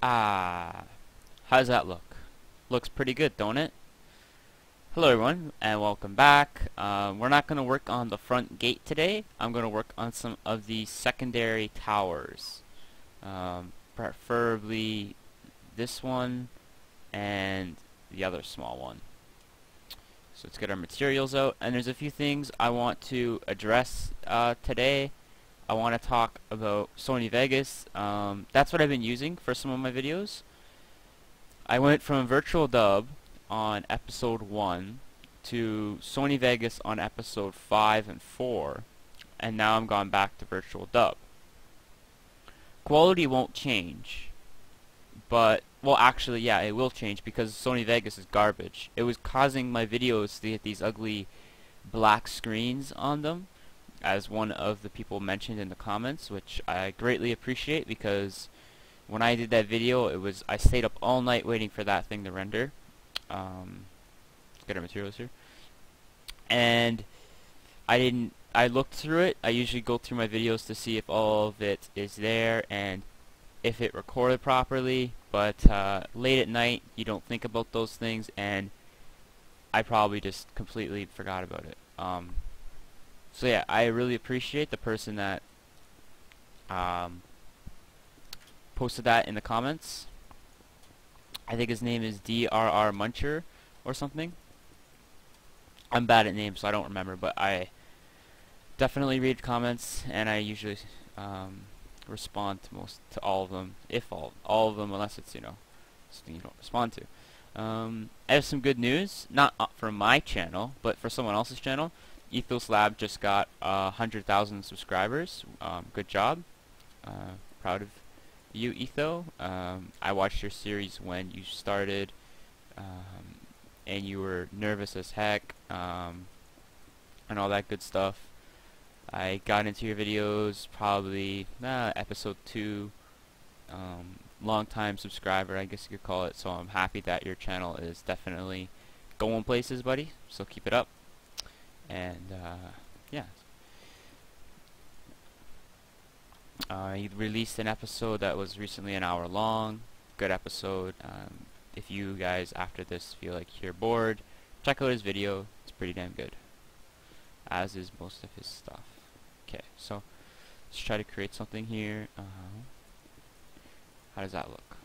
Ah, how does that look? Looks pretty good, don't it? Hello everyone, and welcome back. We're not going to work on the front gate today. I'm going to work on some of the secondary towers. Preferably this one and the other small one. So let's get our materials out, and there's a few things I want to address today. I want to talk about Sony Vegas. That's what I've been using for some of my videos. I went from Virtual Dub on episode 1 to Sony Vegas on episode 5 and 4, and now I'm gone back to Virtual Dub. Quality won't change, but, well, actually, yeah, it will change because Sony Vegas is garbage. It was causing my videos to get these ugly black screens on them, as one of the people mentioned in the comments, which I greatly appreciate because when I did that video, I stayed up all night waiting for that thing to render. Let's get our materials here. And I looked through it. I usually go through my videos to see if all of it is there and if it recorded properly, but late at night you don't think about those things, and I probably just completely forgot about it. So yeah, I really appreciate the person that posted that in the comments. I think his name is DRR Muncher or something. I'm bad at names, so I don't remember, but I definitely read comments, and I usually respond to all of them, if all of them, unless it's something you don't respond to. I have some good news, not for my channel, but for someone else's channel. Ethos Lab just got 100,000 subscribers. Good job. Proud of you, Etho. I watched your series when you started, and you were nervous as heck, and all that good stuff. I got into your videos probably episode 2. Long time subscriber, I guess you could call it. So I'm happy that your channel is definitely going places, buddy. So keep it up. And yeah, you released an episode that was recently an hour long. Good episode. If you guys after this feel like you're bored, check out his video. It's pretty damn good, as is most of his stuff. Okay, so let's try to create something here. How does that look?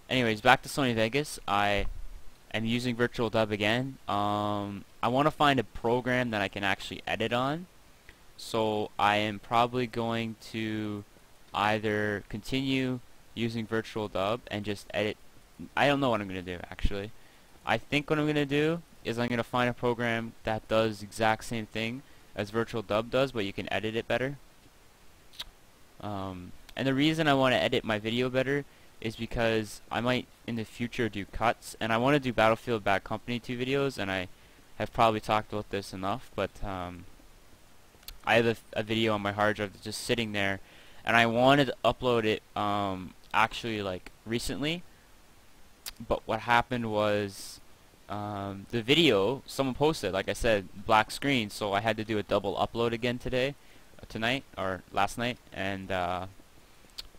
Anyways, back to Sony Vegas. I am using Virtual Dub again. I want to find a program that I can actually edit on. So I am probably going to either continue using Virtual Dub and just edit. I don't know what I'm going to do, actually. I think what I'm going to do is I'm going to find a program that does the exact same thing as Virtual Dub does, but you can edit it better. And the reason I want to edit my video better is because I might in the future do cuts, and I want to do Battlefield Bad Company 2 videos, and I have probably talked about this enough, but I have a video on my hard drive that's just sitting there, and I wanted to upload it actually like recently, but what happened was the video someone posted, like I said, black screen, so I had to do a double upload again tonight or last night, and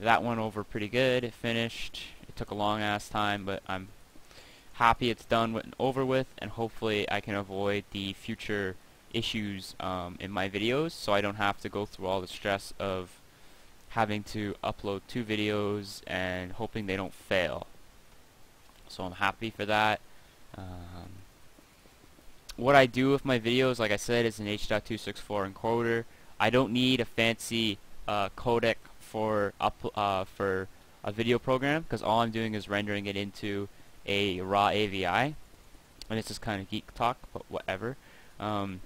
that went over pretty good. It finished. It took a long ass time, but I'm happy it's done and over with, and hopefully I can avoid the future issues in my videos, so I don't have to go through all the stress of having to upload 2 videos and hoping they don't fail. So I'm happy for that. What I do with my videos, like I said, is an H.264 encoder. I don't need a fancy codec for a video program, because all I'm doing is rendering it into a raw AVI, and it's just kind of geek talk, but whatever. And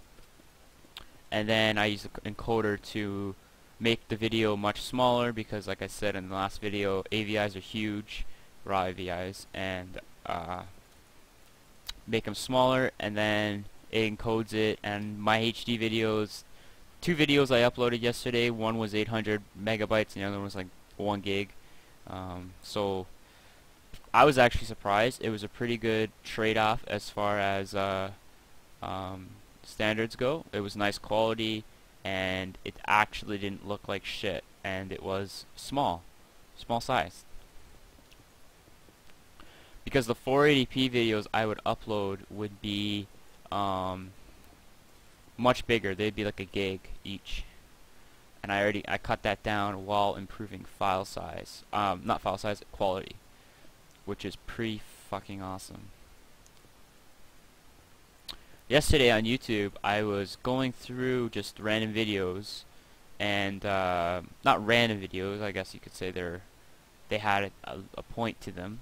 then I use the encoder to make the video much smaller, because like I said in the last video, AVIs are huge, raw AVIs, and make them smaller, and then it encodes it. And my HD videos, 2 videos I uploaded yesterday, one was 800 megabytes and the other one was like 1 gig. So I was actually surprised. It was a pretty good trade-off as far as standards go. It was nice quality, and it actually didn't look like shit, and it was small. Small size. Because the 480p videos I would upload would be much bigger. They'd be like a gig each. And I cut that down while improving file size. Not file size, quality. Which is pretty fucking awesome. Yesterday on YouTube, I was going through just random videos, and not random videos. I guess you could say they had a point to them.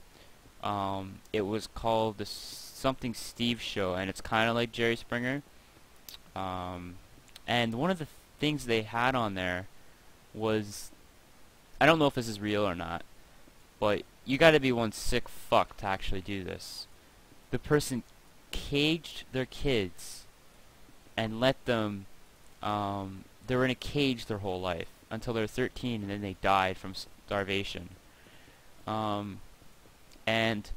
It was called the Something Steve Show, and it's kind of like Jerry Springer. And one of the things they had on there was, I don't know if this is real or not, but you gotta be one sick fuck to actually do this. The person caged their kids and let them they were in a cage their whole life until they were 13, and then they died from starvation. And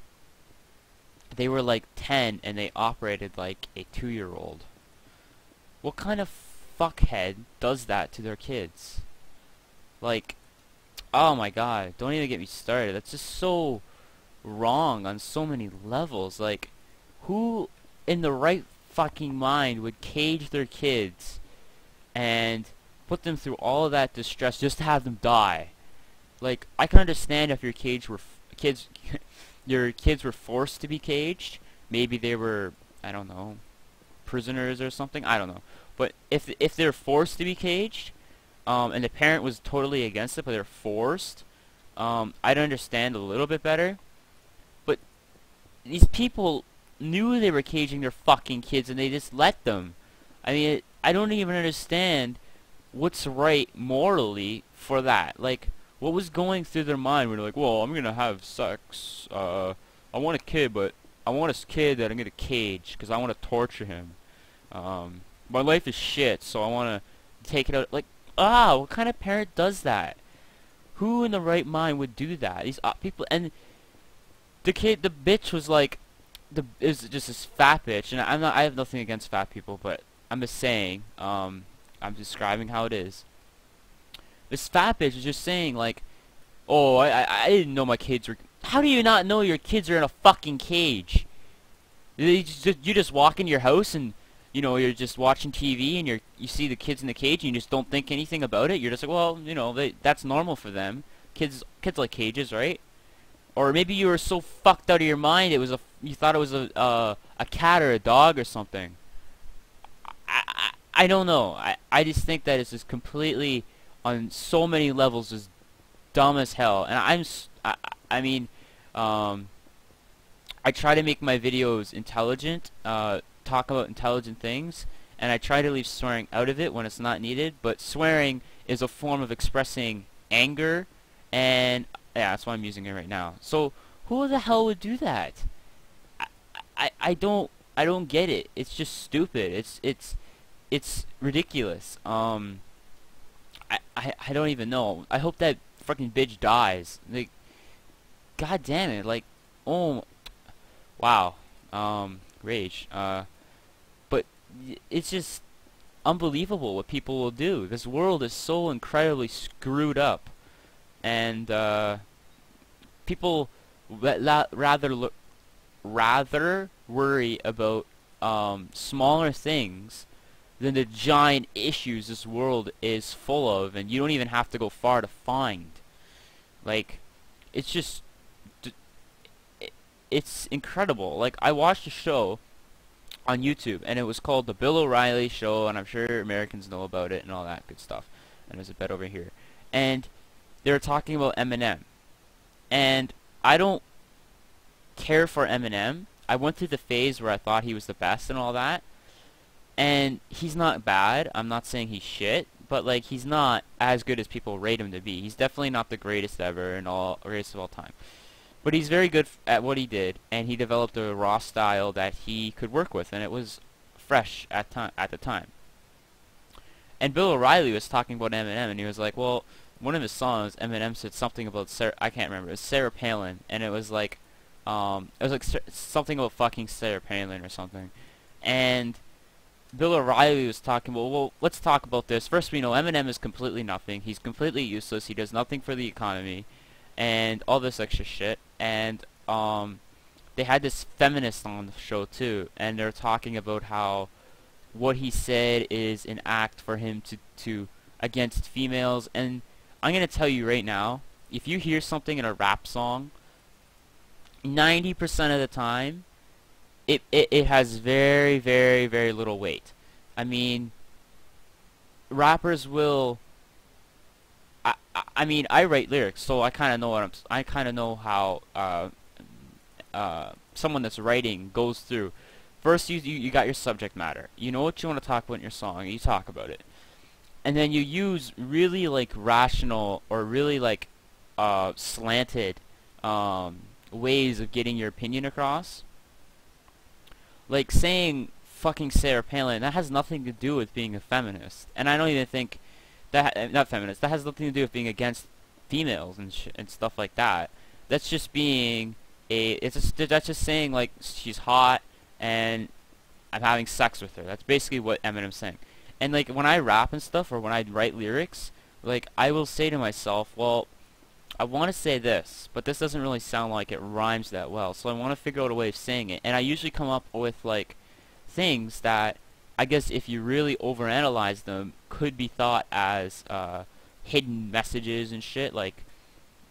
they were like 10 and they operated like a 2-year-old. What kind of fuckhead does that to their kids? Like, oh my god, don't even get me started. That's just so wrong on so many levels. Like, who in the right fucking mind would cage their kids and put them through all of that distress just to have them die? Like, I can understand if your your kids were forced to be caged. Maybe they were, I don't know, prisoners or something. I don't know. But if they're forced to be caged, and the parent was totally against it, but they're forced, I'd understand a little bit better. But these people knew they were caging their fucking kids, and they just let them. I mean, I don't even understand what's right morally for that. Like, what was going through their mind when they're like, well, I'm gonna have sex, I want a kid, but I want a kid that I'm gonna cage, because I want to torture him. My life is shit, so I want to take it out. Like, what kind of parent does that? Who in the right mind would do that? These people, and the bitch was like, is just this fat bitch, and I have nothing against fat people, but I'm just saying, I'm describing how it is. This fat bitch is just saying, like, oh, I didn't know my kids were. How do you not know your kids are in a fucking cage? You just walk into your house and, you know, you're just watching TV and you see the kids in the cage and you just don't think anything about it. You're just like, well, you know, that's normal for them. Kids like cages, right? Or maybe you were so fucked out of your mind you thought it was a cat or a dog or something. I don't know. I just think that it's just completely, on so many levels, just dumb as hell. And I mean, I try to make my videos intelligent, talk about intelligent things, and I try to leave swearing out of it when it's not needed, but swearing is a form of expressing anger, and yeah, that's why I'm using it right now. So who the hell would do that? I don't get it. It's just stupid. It's ridiculous. I don't even know. I hope that fucking bitch dies. Like, god damn it. Like, oh, wow. Rage. But it's just unbelievable what people will do. This world is so incredibly screwed up, and people rather worry about smaller things than the giant issues this world is full of, and you don't even have to go far to find. Like, it's just, it's incredible. Like, I watched a show on YouTube, and it was called The Bill O'Reilly Show, and I'm sure Americans know about it and all that good stuff. And there's a bed over here. And they were talking about Eminem. And I don't care for Eminem. I went through the phase where I thought he was the best and all that. And he's not bad. I'm not saying he's shit, but like, he's not as good as people rate him to be. He's definitely not the greatest ever and greatest of all time. But he's very good at what he did, and he developed a raw style that he could work with, and it was fresh at the time. And Bill O'Reilly was talking about Eminem, and he was like, well, one of his songs, Eminem said something about I can't remember. It was Sarah Palin, and it was like something about fucking Sarah Palin or something. And Bill O'Reilly was talking about, well, let's talk about this. First, we know Eminem is completely nothing. He's completely useless. He does nothing for the economy. and all this extra shit. And they had this feminist on the show too, and they're talking about how what he said is an act for him to against females. And I'm gonna tell you right now, if you hear something in a rap song, 90% of the time, it has very, very, very little weight. I mean, rappers will. I mean, I write lyrics, so I kind of know I kind of know how someone that's writing goes through. First, you got your subject matter. You know what you want to talk about in your song, and you talk about it. And then you use really like rational or really like slanted ways of getting your opinion across. Like saying fucking Sarah Palin, that has nothing to do with being a feminist. And I don't even think that, not feminist, that has nothing to do with being against females and stuff like that. That's just being that's just saying like she's hot and I'm having sex with her. That's basically what Eminem's saying. And like when I rap and stuff or when I write lyrics, like I will say to myself, well, I want to say this, but this doesn't really sound like it rhymes that well, so I want to figure out a way of saying it. And I usually come up with like things that I guess if you really overanalyze them could be thought as hidden messages and shit. Like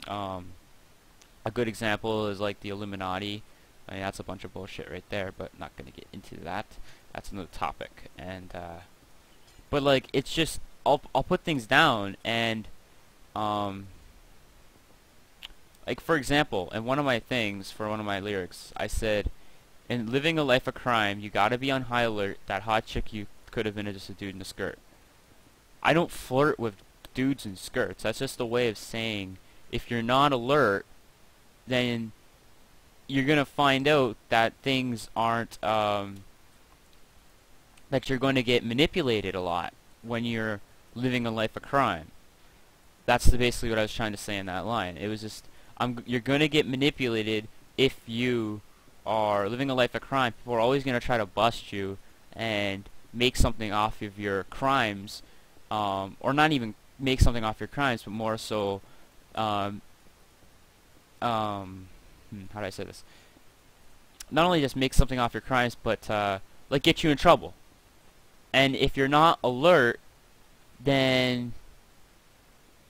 a good example is like the Illuminati. I mean, that's a bunch of bullshit right there, but not gonna get into that. That's another topic. And but like it's just I'll put things down and like for example, in one of my things for one of my lyrics, I said, in living a life of crime, you gotta be on high alert. That hot chick you could have been just a dude in a skirt. I don't flirt with dudes in skirts. That's just a way of saying if you're not alert, then you're gonna find out that things aren't that you're going to get manipulated a lot when you're living a life of crime. That's basically what I was trying to say in that line. It was just you're going to get manipulated if you are living a life of crime. People are always going to try to bust you and make something off of your crimes, or not even make something off your crimes, but more so, how do I say this? Not only just make something off your crimes, but like get you in trouble. And if you're not alert, then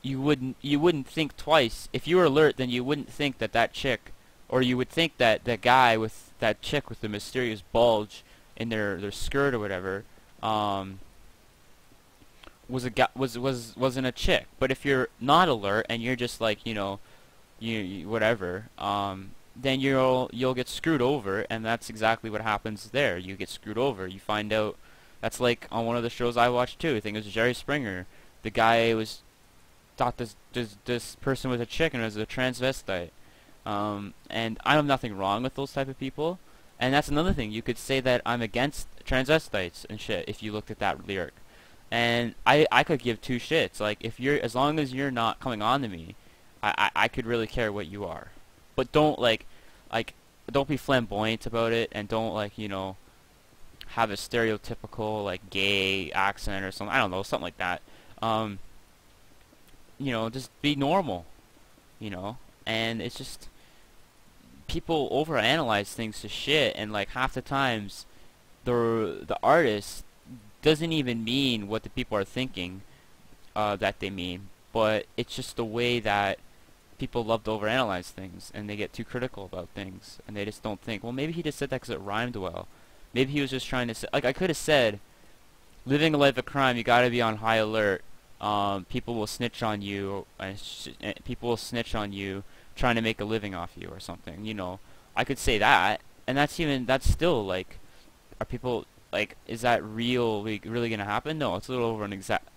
you wouldn't think twice. If you were alert, then you wouldn't think that chick, or you would think that that guy with that chick with the mysterious bulge in their skirt or whatever wasn't a chick. But if you're not alert and you're just like you whatever, then you'll get screwed over, and that's exactly what happens there. You get screwed over. You find out. That's like on one of the shows I watched too. I think it was Jerry Springer. The guy thought this person was a chick and was a transvestite. And I have nothing wrong with those type of people. And that's another thing. You could say that I'm against transvestites and shit if you looked at that lyric. And I could give two shits. Like as long as you're not coming on to me, I could really care what you are. But don't don't be flamboyant about it, and don't have a stereotypical gay accent or something. I don't know, something like that. Just be normal. And it's just people overanalyze things to shit, and half the times the artist doesn't even mean what the people are thinking that they mean, but it's just the way that people love to overanalyze things, and they get too critical about things, and they just don't think, well, maybe he just said that because it rhymed well. Maybe he was just trying to say, I could have said, living a life of crime, you gotta be on high alert. People will snitch on you, people will snitch on you trying to make a living off you or something. I could say that, and that's still are people is that really gonna happen? No, it's a little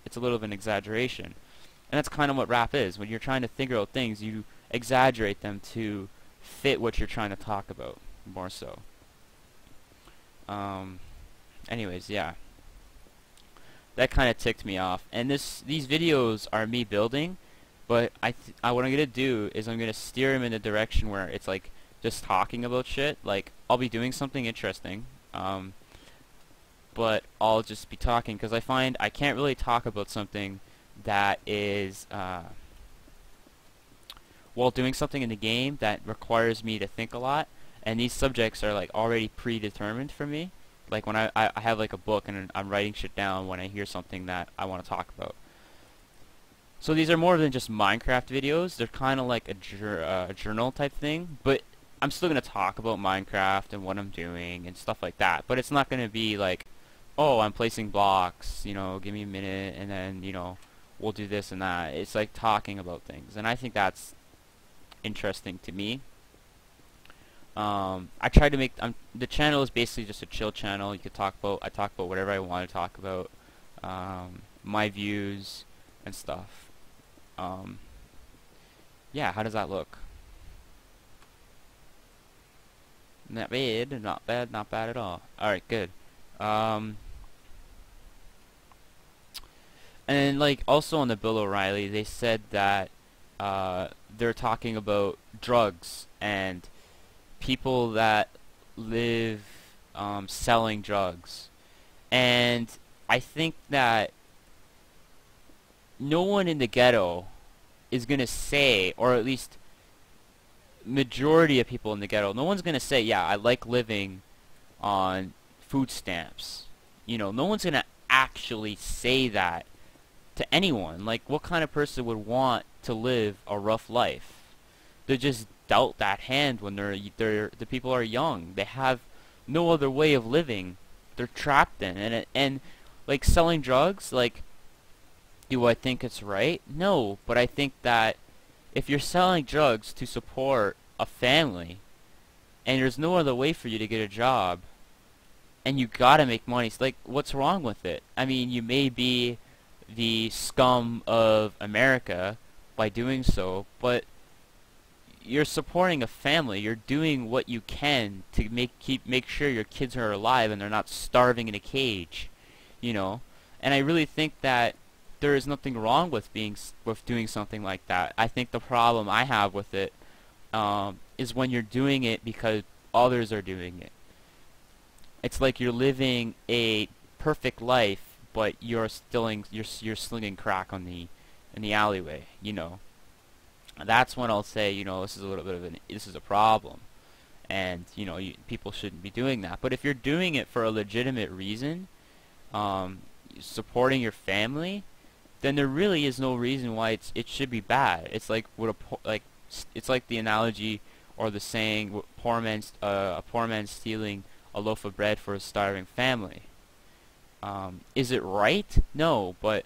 it's a little of an exaggeration, and that's kind of what rap is. When you're trying to figure out things, you exaggerate them to fit what you're trying to talk about more so. Anyways, yeah. That kind of ticked me off. And these videos are me building, but what I'm gonna do is I'm gonna steer him in a direction where it's just talking about shit. I'll be doing something interesting, but I'll just be talking because I find I can't really talk about something that is while doing something in the game that requires me to think a lot, and these subjects are like already predetermined for me. Like when I have like a book and I'm writing shit down when I hear something that I want to talk about. So these are more than just Minecraft videos. They're kind of like a journal type thing, but I'm still going to talk about Minecraft and what I'm doing and stuff like that. But it's not going to be like, oh, I'm placing blocks, you know, give me a minute, and then, you know, we'll do this and that. It's like talking about things, and I think that's interesting to me. I try to make the channel is basically just a chill channel. You could I talk about whatever I want to talk about, my views and stuff. Yeah, how does that look? Not bad, not bad, not bad at all. Alright, good. And like also on the Bill O'Reilly, they said that they're talking about drugs and people that live selling drugs. And I think that no one in the ghetto is gonna say, or at least majority of people in the ghetto, no one's gonna say, yeah, I like living on food stamps. You know, no one's gonna actually say that to anyone. Like, what kind of person would want to live a rough life? They're just dealt that hand when the people are young. They have no other way of living. They're trapped in, and like selling drugs, like, do I think it's right? No, but I think that if you're selling drugs to support a family and there's no other way for you to get a job and you gotta make money, it's like, what's wrong with it? I mean, you may be the scum of America by doing so, but you're supporting a family. You're doing what you can to make sure your kids are alive and they're not starving in a cage, you know. And I really think that there is nothing wrong with doing something like that. I think the problem I have with it is when you're doing it because others are doing it. It's like you're living a perfect life, but you're slinging crack in the alleyway, you know. That's when I'll say, you know, this is a little bit of this is a problem, and you know, people shouldn't be doing that. But if you're doing it for a legitimate reason, supporting your family, then there really is no reason why it should be bad. It's like it's like the analogy or the saying, a poor man stealing a loaf of bread for a starving family. Is it right? No, but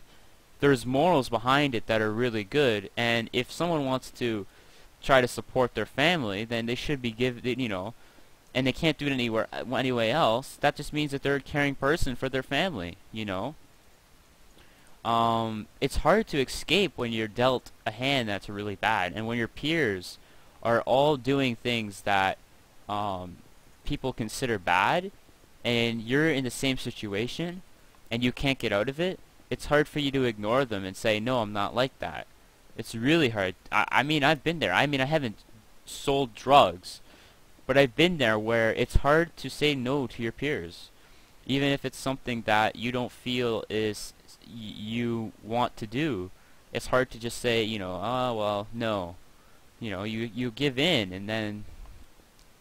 there's morals behind it that are really good, and if someone wants to try to support their family, then they should be given, you know, and they can't do it anyway else. That just means that they're a caring person for their family, you know. It's hard to escape when you're dealt a hand that's really bad, and when your peers are all doing things that people consider bad, and you're in the same situation, and you can't get out of it. It's hard for you to ignore them and say, no, I'm not like that. It's really hard. I mean, I've been there. I mean, I haven't sold drugs, but I've been there where it's hard to say no to your peers. Even if it's something that you don't feel is you want to do, it's hard to just say, you know, oh, well, no. You know, you give in, and then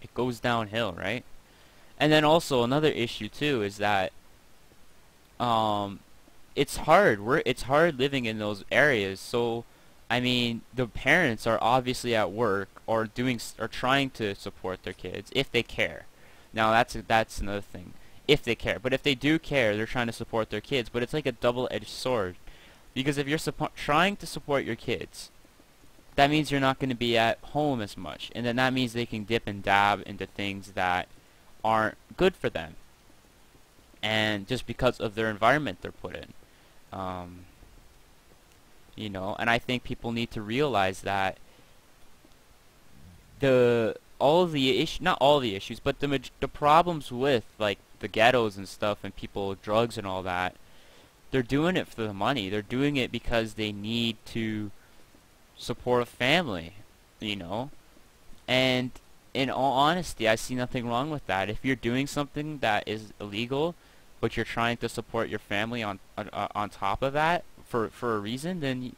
it goes downhill, right? And then also another issue, too, is that it's hard. It's hard living in those areas. So, I mean, the parents are obviously at work or trying to support their kids if they care. Now that's another thing. If they care, but if they do care, they're trying to support their kids. But it's like a double-edged sword, because if you're trying to support your kids, that means you're not going to be at home as much, and then that means they can dip and dab into things that aren't good for them, and just because of their environment they're put in. You know, and I think people need to realize that not all the issues, but the problems with like the ghettos and stuff and people with drugs and all that, they're doing it for the money. They're doing it because they need to support a family, you know. And in all honesty, I see nothing wrong with that. If you're doing something that is illegal, but you're trying to support your family on top of that for a reason, then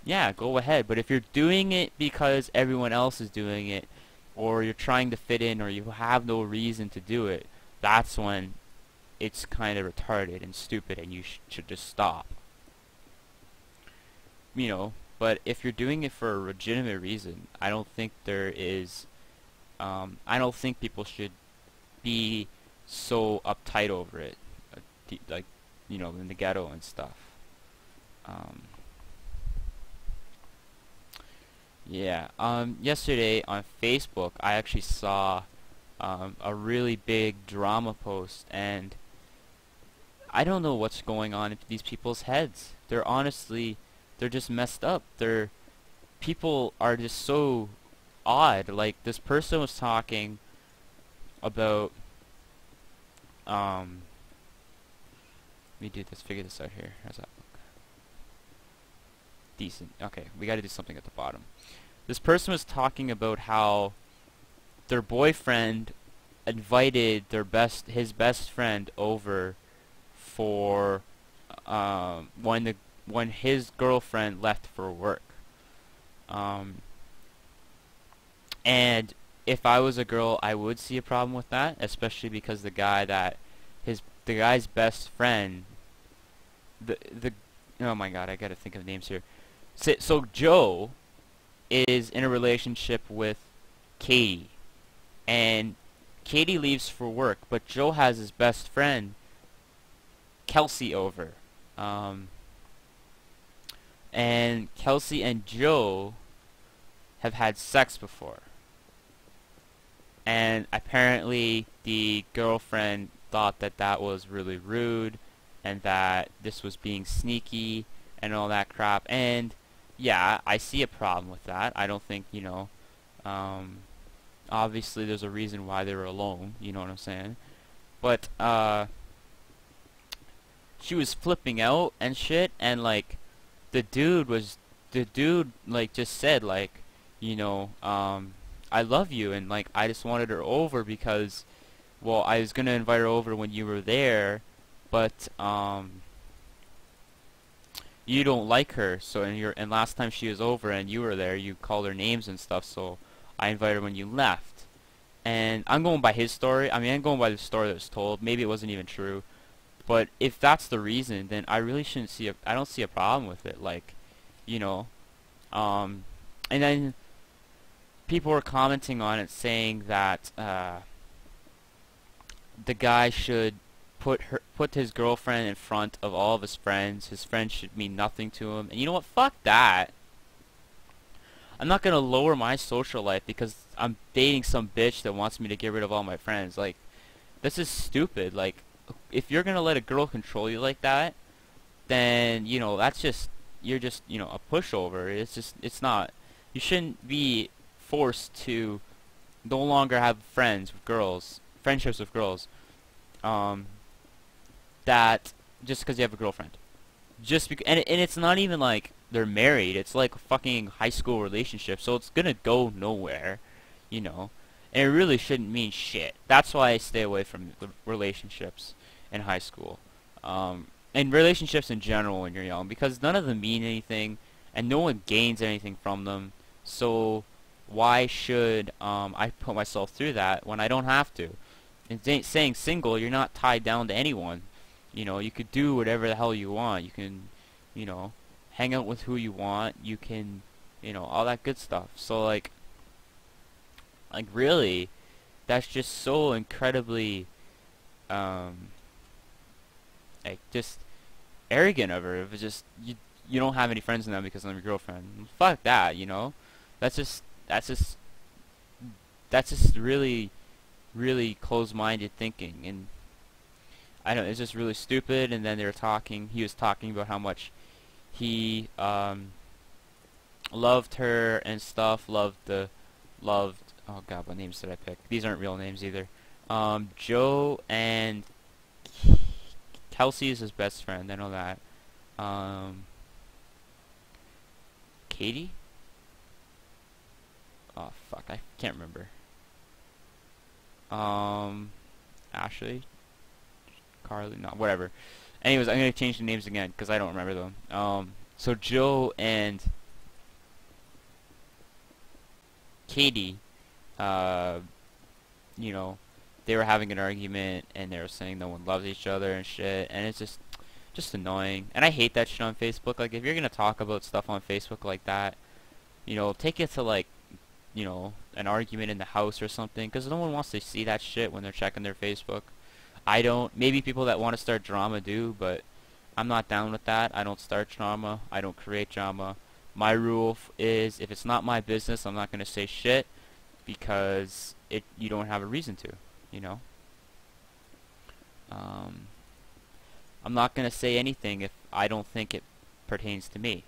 yeah, go ahead. But if you're doing it because everyone else is doing it, or you're trying to fit in, or you have no reason to do it, that's when it's kind of retarded and stupid, and you should just stop. You know, but if you're doing it for a legitimate reason, I don't think there is. I don't think people should be so uptight over it, like, you know, in the ghetto and stuff. Um, yeah. Yesterday on Facebook, I actually saw a really big drama post, and I don't know what's going on in these people's heads. They're just messed up. People are just so odd. Like, this person was talking about, um, let me figure this out here. How's that look? Decent. Okay, we gotta do something at the bottom. This person was talking about how their boyfriend invited his best friend over for, when his girlfriend left for work. Um, and if I was a girl, I would see a problem with that, especially because the guy's best friend, the oh my god, I gotta think of names here. So Joe is in a relationship with Katie, and Katie leaves for work, but Joe has his best friend Kelsey over. Um, and Kelsey and Joe have had sex before. And apparently the girlfriend thought that that was really rude, and that this was being sneaky and all that crap. And yeah, I see a problem with that. I don't think, um, obviously there's a reason why they were alone, you know what I'm saying? But she was flipping out and shit, and like the dude like just said, like, I love you, and like I just wanted her over because, well, I was gonna invite her over when you were there, but you don't like her, so and last time she was over and you were there, you called her names and stuff, so I invited her when you left. And I'm going by his story. I mean, I'm going by the story that was told. Maybe it wasn't even true. But if that's the reason, then I really shouldn't I don't see a problem with it. Like, you know, and then people were commenting on it saying that the guy should put his girlfriend in front of all of his friends. His friends should mean nothing to him. And you know what? Fuck that. I'm not gonna lower my social life because I'm dating some bitch that wants me to get rid of all my friends. Like, this is stupid. Like, if you're gonna let a girl control you like that, then, that's just, you're just, a pushover. It's not, you shouldn't be forced to no longer have friendships with girls, that just because you have a girlfriend. And it's not even like they're married. It's like a fucking high school relationship, so it's gonna go nowhere, and it really shouldn't mean shit. That's why I stay away from relationships in high school, and relationships in general when you're young, because none of them mean anything and no one gains anything from them. So why should I put myself through that when I don't have to? And saying single, you're not tied down to anyone. You could do whatever the hell you want. You can, hang out with who you want. You can, all that good stuff. So like really, that's just so incredibly, like, just arrogant of her. If it's just you don't have any friends now because I'm your girlfriend. Fuck that. That's just that's just that's just really, really close-minded thinking, and I don't know, it's just really stupid. And then he was talking about how much he loved her and stuff, oh god, what names did I pick? These aren't real names either. Joe and Kelsey is his best friend, I know that. Katie? Oh fuck, I can't remember. Ashley? Carly? No, whatever. Anyways, I'm gonna change the names again because I don't remember them. So Joe and Katie, uh, you know, they were having an argument and they were saying no one loves each other and shit, and it's just annoying. And I hate that shit on Facebook. Like, if you're gonna talk about stuff on Facebook like that, take it to like, an argument in the house or something, because no one wants to see that shit when they're checking their Facebook. I don't. Maybe people that want to start drama do, but I'm not down with that. I don't start drama. I don't create drama. My rule is if it's not my business, I'm not gonna say shit because you don't have a reason to, you know. Um, I'm not gonna say anything if I don't think it pertains to me.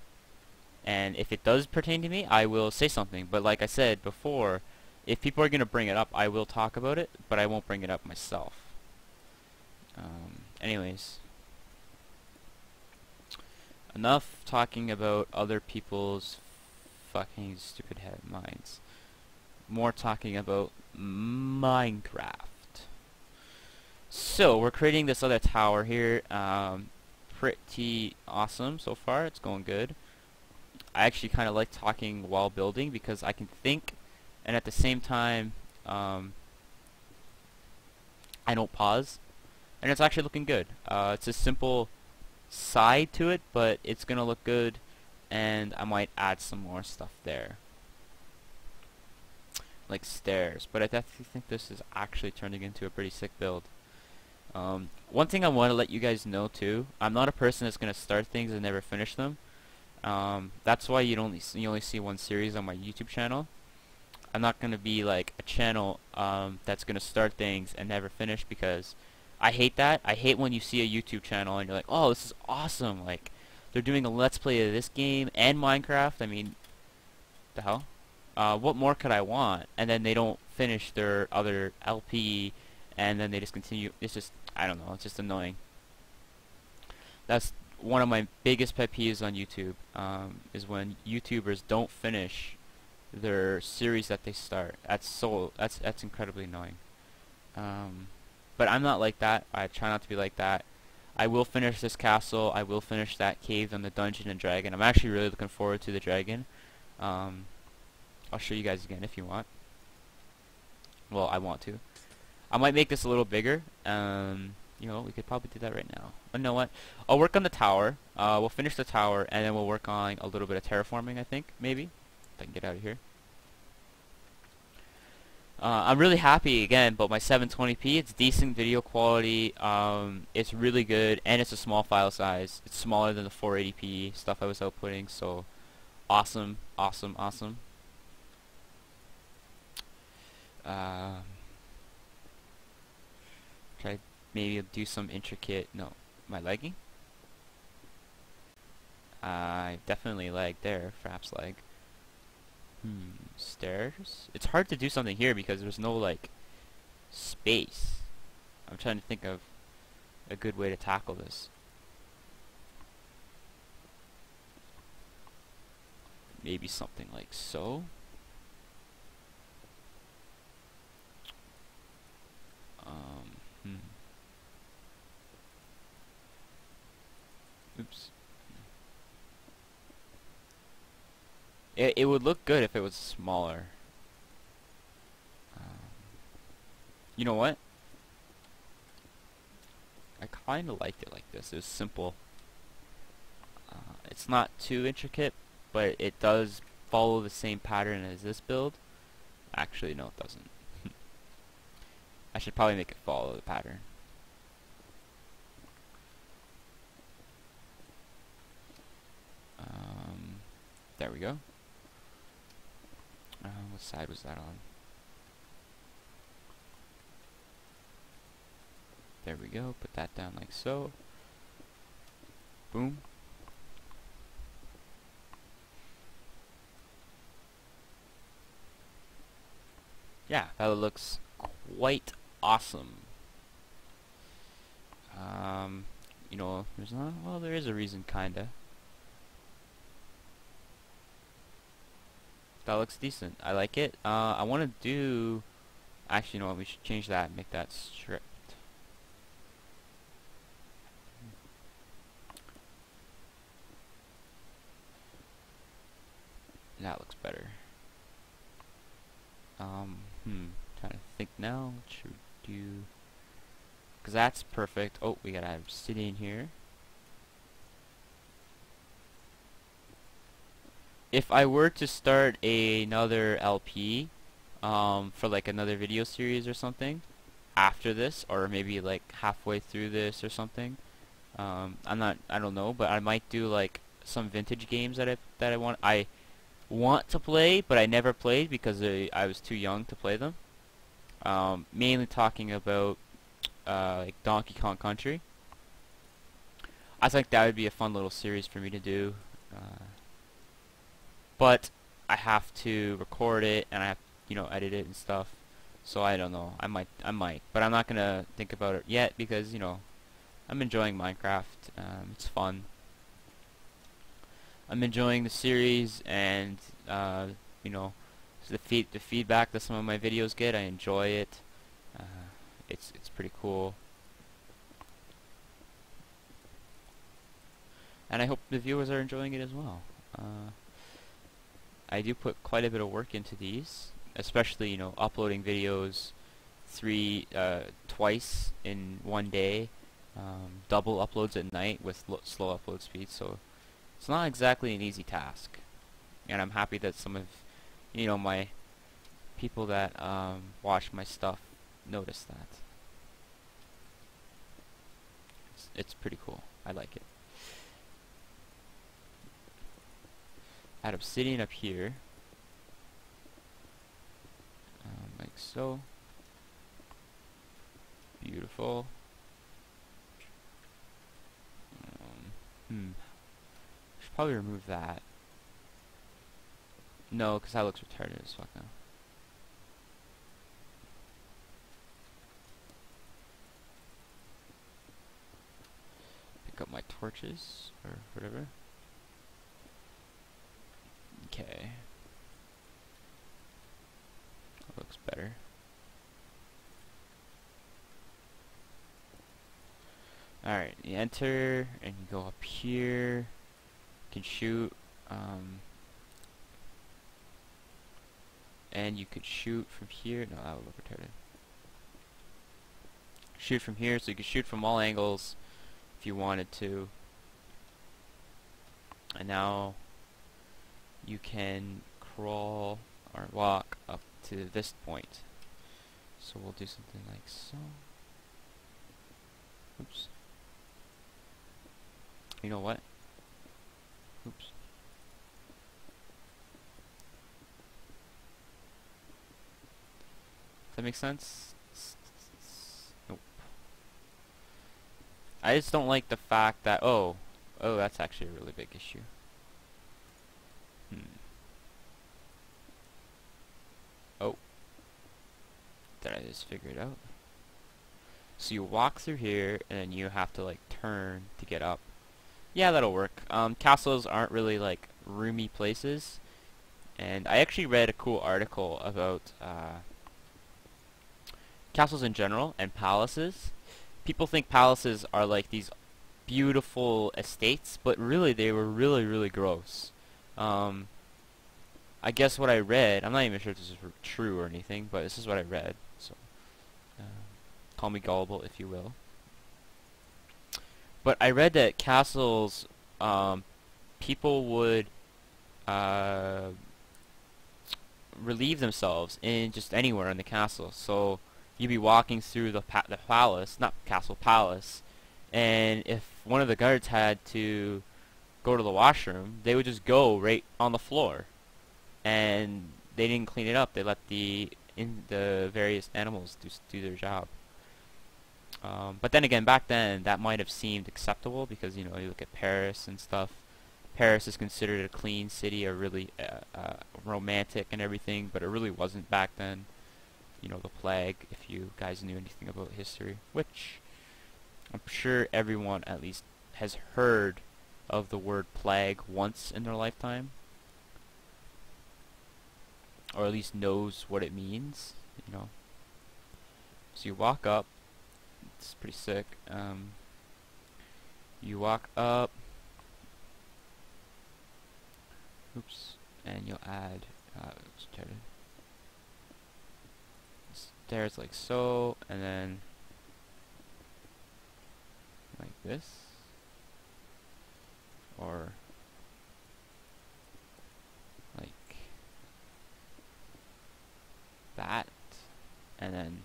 And if it does pertain to me, I will say something. But like I said before, if people are gonna bring it up, I will talk about it, but I won't bring it up myself. Anyways, enough talking about other people's fucking stupid head minds. More talking about Minecraft. So we're creating this other tower here. Pretty awesome so far. It's going good. I actually kind of like talking while building because I can think, and at the same time, I don't pause, and it's actually looking good. It's a simple side to it, but it's gonna look good, and I might add some more stuff there, like stairs. But I definitely think this is actually turning into a pretty sick build. One thing I want to let you guys know too, I'm not a person that's gonna start things and never finish them. That's why you only see one series on my YouTube channel. I'm not gonna be like a channel that's gonna start things and never finish, because I hate that. I hate when you see a YouTube channel and you're like, oh, this is awesome, like they're doing a let's play of this game and Minecraft. I mean, the hell? What more could I want? And then they don't finish their other LP, and then they just continue. It's just, I don't know, it's just annoying. That's one of my biggest pet peeves on YouTube, is when YouTubers don't finish their series that they start. That's incredibly annoying. But I'm not like that. I try not to be like that. I will finish this castle. I will finish that cave and the dungeon and dragon. I'm actually really looking forward to the dragon. I'll show you guys again if you want. Well, I want to. I might make this a little bigger. We could probably do that right now. But you know what? I'll work on the tower. We'll finish the tower, and then we'll work on a little bit of terraforming, I think, maybe. If I can get out of here. I'm really happy, again, about my 720p. It's decent video quality. It's really good, and it's a small file size. It's smaller than the 480p stuff I was outputting, so awesome, awesome, awesome. Try maybe do some intricate. No, am I lagging? I definitely lagged there. Perhaps lag. Stairs. It's hard to do something here because there's no like space. I'm trying to think of a good way to tackle this. Maybe something like so. Oops. It would look good if it was smaller. You know what? I kind of liked it like this. It was simple. It's not too intricate, but it does follow the same pattern as this build. Actually, no, it doesn't. I should probably make it follow the pattern. There we go. What side was that on? There we go. Put that down like so. Boom. Yeah, that looks quite awesome. There's not, well, there is a reason, kinda. That looks decent. I like it. I want to do, actually, you know what, we should change that and make that stripped. That looks better. Trying to think now. What should we do? Because that's perfect. Oh, we gotta have obsidian here. If I were to start another LP, for like another video series or something, after this, or maybe like halfway through this or something, I don't know, but I might do like some vintage games I want to play, but I never played because I was too young to play them. Mainly talking about like Donkey Kong Country. I think that would be a fun little series for me to do, but I have to record it and I have edit it and stuff. So I don't know. I might, but I'm not gonna think about it yet because I'm enjoying Minecraft. It's fun. I'm enjoying the series and you know the feedback that some of my videos get. I enjoy it. It's pretty cool, and I hope the viewers are enjoying it as well. I do put quite a bit of work into these, especially uploading videos twice in one day, double uploads at night with slow upload speed. So it's not exactly an easy task, and I'm happy that some of my people that watch my stuff notice that. It's pretty cool. I like it. Add obsidian up here, like so. Beautiful. Should probably remove that. No, because that looks retarded as fuck now. Pick up my torches, or whatever. Okay. That looks better. Alright, you enter, and you go up here. You can shoot, and you could shoot from here. No, that would look retarded. Shoot from here, so you can shoot from all angles if you wanted to. And now you can crawl or walk up to this point. So we'll do something like so. Oops. You know what? Oops. Does that make sense? Nope. I just don't like the fact that oh, that's actually a really big issue. Oh. Did I just figure it out? So you walk through here, and then you have to like turn to get up. Yeah, that'll work. Castles aren't really like roomy places, and I actually read a cool article about castles in general and palaces. People think palaces are like these beautiful estates, but really they were really, really gross. I guess what I read, I'm not even sure if this is true or anything, but this is what I read, so call me gullible if you will. But I read that castles, people would relieve themselves in just anywhere in the castle. So you'd be walking through the palace, not castle, palace, and if one of the guards had to go to the washroom, they would just go right on the floor, and they didn't clean it up. They let the various animals do their job. But then again, back then, that might have seemed acceptable because, you look at Paris and stuff. Paris is considered a clean city, or really romantic and everything, but it really wasn't back then. The plague, if you guys knew anything about history, which I'm sure everyone at least has heard of the word plague once in their lifetime, or at least knows what it means, So you walk up. It's pretty sick. You walk up. Oops. And you'll add. stairs like so, and then like this, or like that, and then,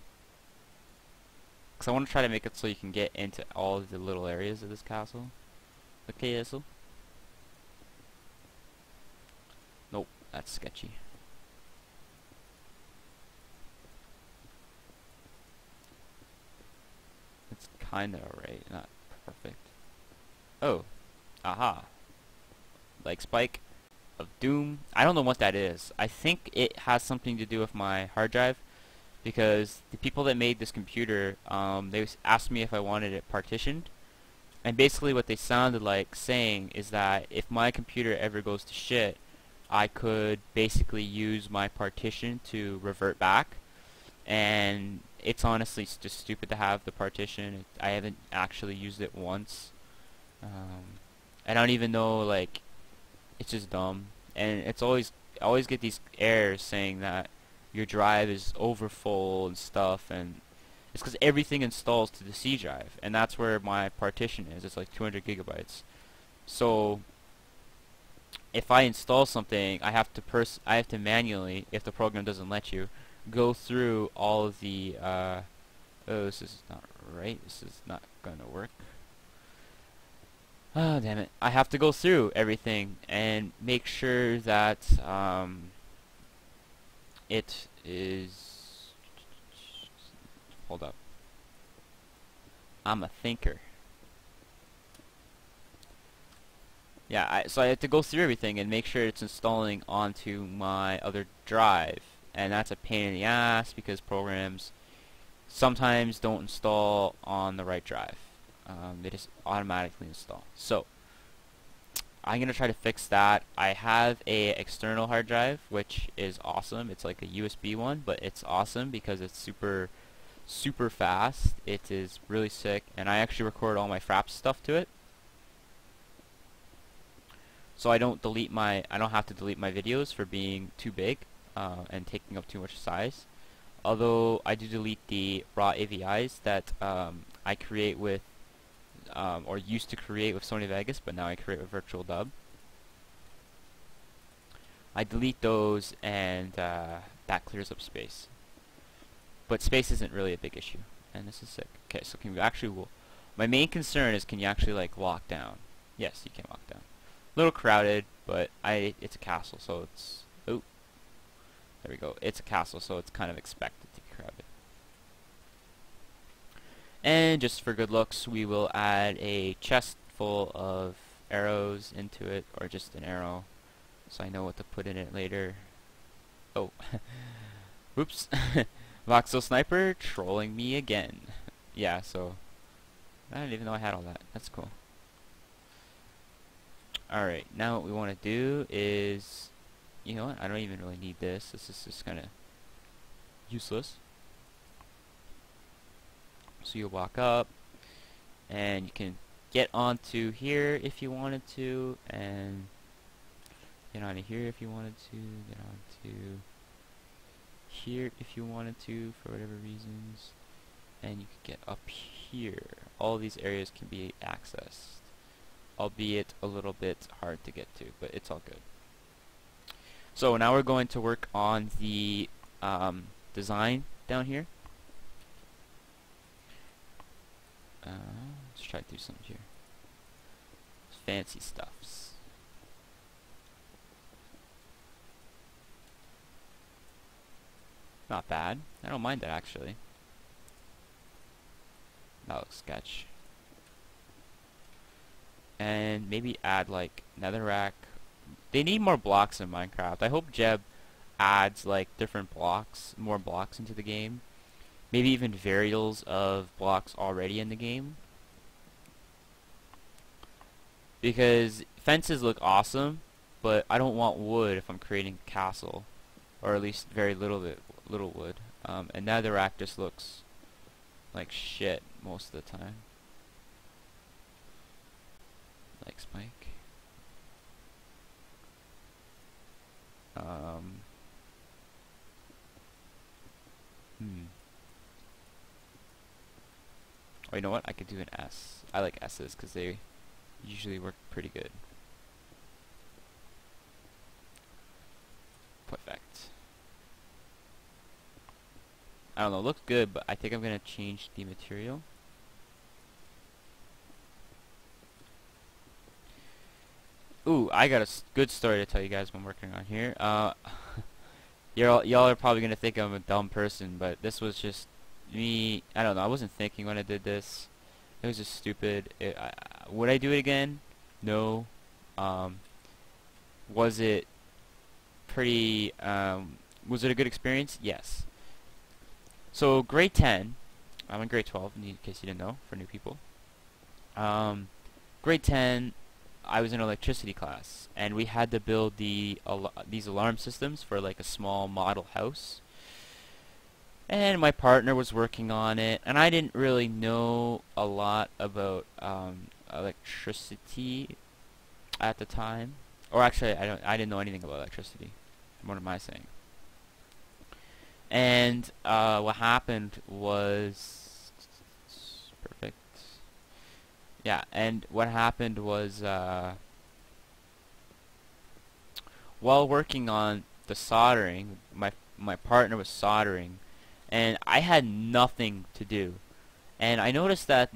because I want to try to make it so you can get into all of the little areas of this castle. Okay, castle. Nope, that's sketchy. It's kinda alright, not perfect. Oh, aha. Like Spike of Doom. I don't know what that is. I think it has something to do with my hard drive, because the people that made this computer, they asked me if I wanted it partitioned. And basically what they sounded like saying is that if my computer ever goes to shit, I could basically use my partition to revert back. And it's honestly just stupid to have the partition. I haven't actually used it once. I don't even know, like, it's just dumb. And it's I always get these errors saying that your drive is overfull and stuff, and it's because everything installs to the C drive, and that's where my partition is. It's like 200 gigabytes. So if I install something, I have to manually, if the program doesn't let you, go through all of the oh, this is not right. This is not gonna work. Oh, damn it. I have to go through everything and make sure that it is, hold up. I'm a thinker. Yeah, so I have to go through everything and make sure it's installing onto my other drive. And that's a pain in the ass because programs sometimes don't install on the right drive. They just automatically install. So I'm gonna try to fix that. I have a external hard drive, which is awesome. It's like a USB one, but it's awesome because it's super fast. It is really sick, and I actually record all my Fraps stuff to it. So I don't have to delete my videos for being too big and taking up too much size. Although I do delete the raw AVIs that I create with or used to create with Sony Vegas, but now I create with Virtual Dub. I delete those, and that clears up space. But space isn't really a big issue, and this is sick. Okay, so can we actually? My main concern is, can you actually like lock down? Yes, you can lock down. A little crowded, but it's a castle, so it's, oh, there we go. It's a castle, so it's kind of expected to be crowded. And just for good looks, we will add a chest full of arrows into it, or just an arrow, so I know what to put in it later. Oh, whoops. Voxel Sniper trolling me again. Yeah, so I didn't even know I had all that. That's cool. Alright, now what we want to do is, you know what, I don't even really need this. This is just kind of useless. So you walk up, and you can get onto here if you wanted to, and get onto here if you wanted to, get onto here if you wanted to for whatever reasons, and you could get up here. All these areas can be accessed, albeit a little bit hard to get to, but it's all good. So now we're going to work on the design down here. Let's try to do something here. Fancy stuffs. Not bad. I don't mind that actually. That looks sketch. And maybe add like netherrack. They need more blocks in Minecraft. I hope Jeb adds like different blocks, more blocks into the game. Maybe even varials of blocks already in the game. Because fences look awesome, but I don't want wood if I'm creating a castle, or at least very little wood. And netherrack just looks like shit most of the time. Like Spike. Or you know what? I could do an S. I like S's because they usually work pretty good. Perfect. I don't know, it looks good, but I think I'm gonna change the material. Ooh, I got a good story to tell you guys what I'm working on here. Y'all are probably gonna think I'm a dumb person, but this was just me. I don't know. I wasn't thinking when I did this. It was just stupid. Would I do it again? No. Was it pretty? Was it a good experience? Yes. So grade 10. I'm in grade 12, in case you didn't know, for new people. Grade 10. I was in electricity class, and we had to build these alarm systems for like a small model house. And my partner was working on it, and I didn't really know a lot about electricity at the time. Or actually, I didn't know anything about electricity. What am I saying? And what happened was perfect. Yeah, and what happened was while working on the soldering, my partner was soldering, and I had nothing to do. And I noticed that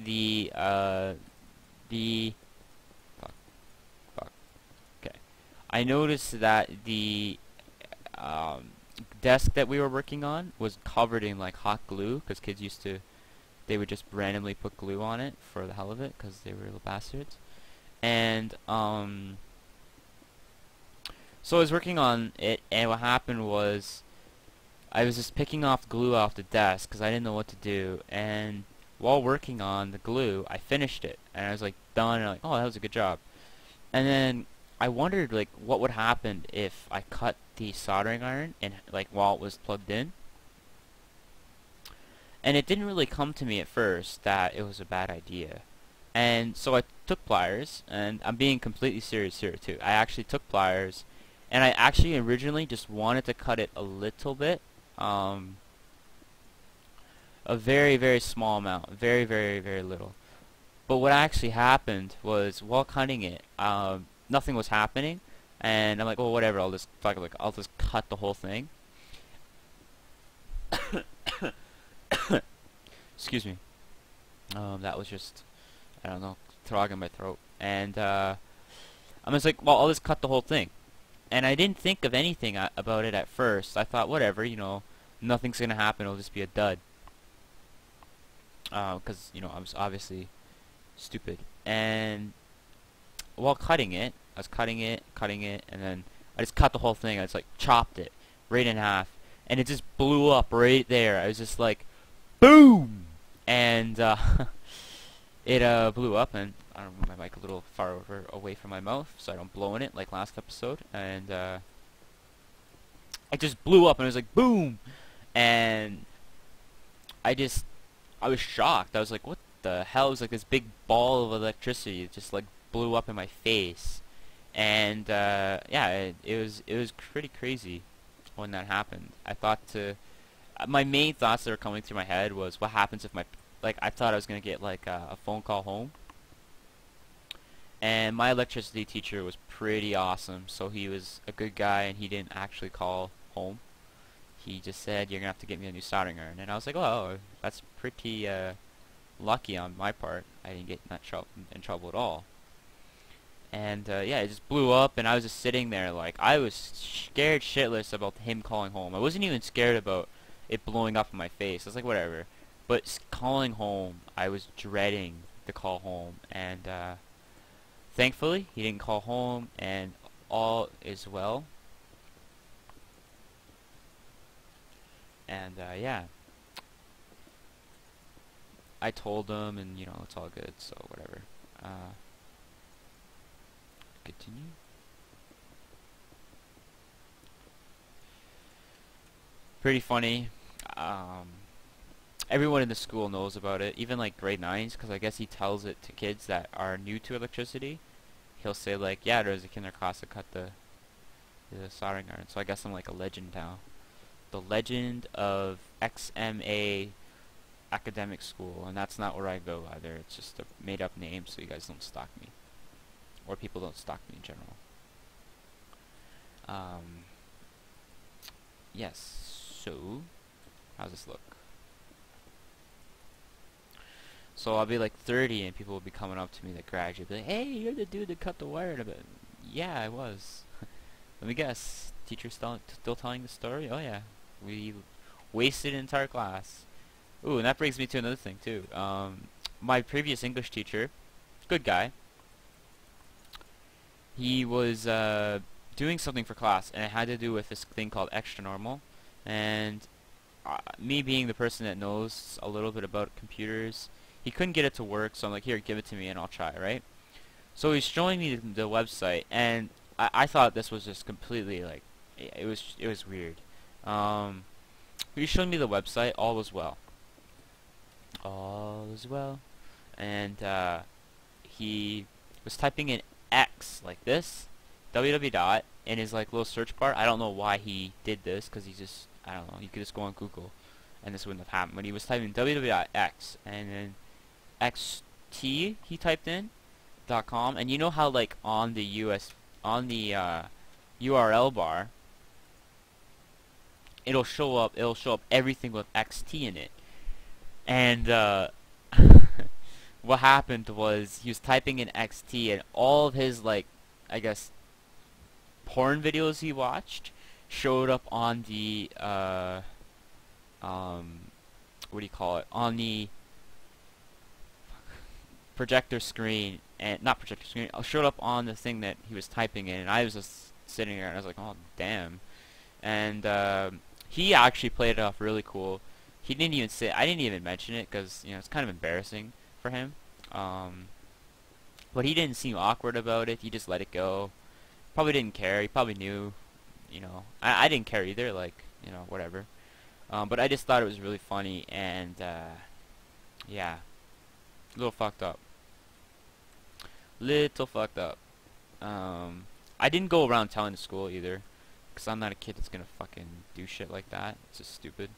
fuck, fuck, okay. I noticed that the desk that we were working on was covered in like hot glue, because kids used to, they would just randomly put glue on it for the hell of it, because they were little bastards. And so I was working on it, and what happened was I was just picking off glue off the desk because I didn't know what to do. And while working on the glue, I finished it, and I was like done. And like, oh, that was a good job. And then I wondered like what would happen if I cut the soldering iron and like while it was plugged in. And it didn't really come to me at first that it was a bad idea. And so I took pliers, and I'm being completely serious here too. I actually took pliers, and I actually originally just wanted to cut it a little bit. A very, very small amount. Very, very, very little. But what actually happened was while cutting it, nothing was happening. And I'm like, well, whatever, I'll just cut the whole thing. Excuse me. That was just, I don't know, frog in my throat. And I'm just like, well, I'll just cut the whole thing. And I didn't think of anything about it at first. I thought, whatever, you know, nothing's gonna happen. It'll just be a dud. Because you know, I was obviously stupid. And while cutting it, I was cutting it, and then I just cut the whole thing. I just like chopped it right in half, and it just blew up right there. I was just like, boom, and it blew up, and I don't move my mic a little far away from my mouth so I don't blow in it like last episode. And it just blew up, and it was like boom, and I was shocked. I was like, what the hell? It was like this big ball of electricity. It just like blew up in my face, and yeah, it was pretty crazy when that happened. I thought my main thoughts that were coming through my head was, what happens if I thought I was gonna get like a phone call home. And my electricity teacher was pretty awesome, so he was a good guy, and he didn't actually call home. He just said, you're gonna have to get me a new soldering iron. And I was like, oh, that's pretty lucky on my part. I didn't get in trouble at all. And yeah, it just blew up, and I was just sitting there like, I was scared shitless about him calling home. I wasn't even scared about it blowing up in my face. I was like, whatever. But calling home, I was dreading the call home. And thankfully, he didn't call home, and all is well. And yeah, I told him, and you know, it's all good, so whatever. Continue. Pretty funny. Everyone in the school knows about it, even like grade 9s, because I guess he tells it to kids that are new to electricity. He'll say like, yeah, there's a kid in their class that cut the soldering iron. So I guess I'm like a legend now. The legend of XMA academic school, and that's not where I go either. It's just a made-up name so you guys don't stalk me, or people don't stalk me in general. Yes. So, how's this look? So I'll be like 30, and people will be coming up to me that graduate, be like, "Hey, you're the dude that cut the wire." And I'll be like, "Yeah, I was." Let me guess. Teacher still telling the story? Oh yeah, we wasted an entire class. Ooh, and that brings me to another thing too. My previous English teacher, good guy. He was doing something for class, and it had to do with this thing called extra normal. And me being the person that knows a little bit about computers, he couldn't get it to work, so I'm like, here, give it to me and I'll try, right? So he's showing me the website, and I thought this was just completely like, it was weird. He's showing me the website, all was well. All is well. And he was typing in X like this, www dot, in his like little search bar. I don't know why he did this, because he just, I don't know, you could just go on Google and this wouldn't have happened. But he was typing www.x, and then xt he typed in .com, and you know how like on the URL bar it'll show up everything with xt in it. And what happened was he was typing in xt, and all of his, like, I guess porn videos he watched showed up on the what do you call it, on the projector screen, and not projector screen, showed up on the thing that he was typing in, and I was just sitting there and I was like, oh damn. And he actually played it off really cool. He didn't even say, I didn't even mention it because, you know, it's kind of embarrassing for him. But he didn't seem awkward about it. He just let it go. Probably didn't care. He probably knew, you know. I didn't care either, like, you know, whatever. But I just thought it was really funny, and yeah, a little fucked up. Little fucked up. I didn't go around telling the school either, because I'm not a kid that's gonna fucking do shit like that. It's just stupid.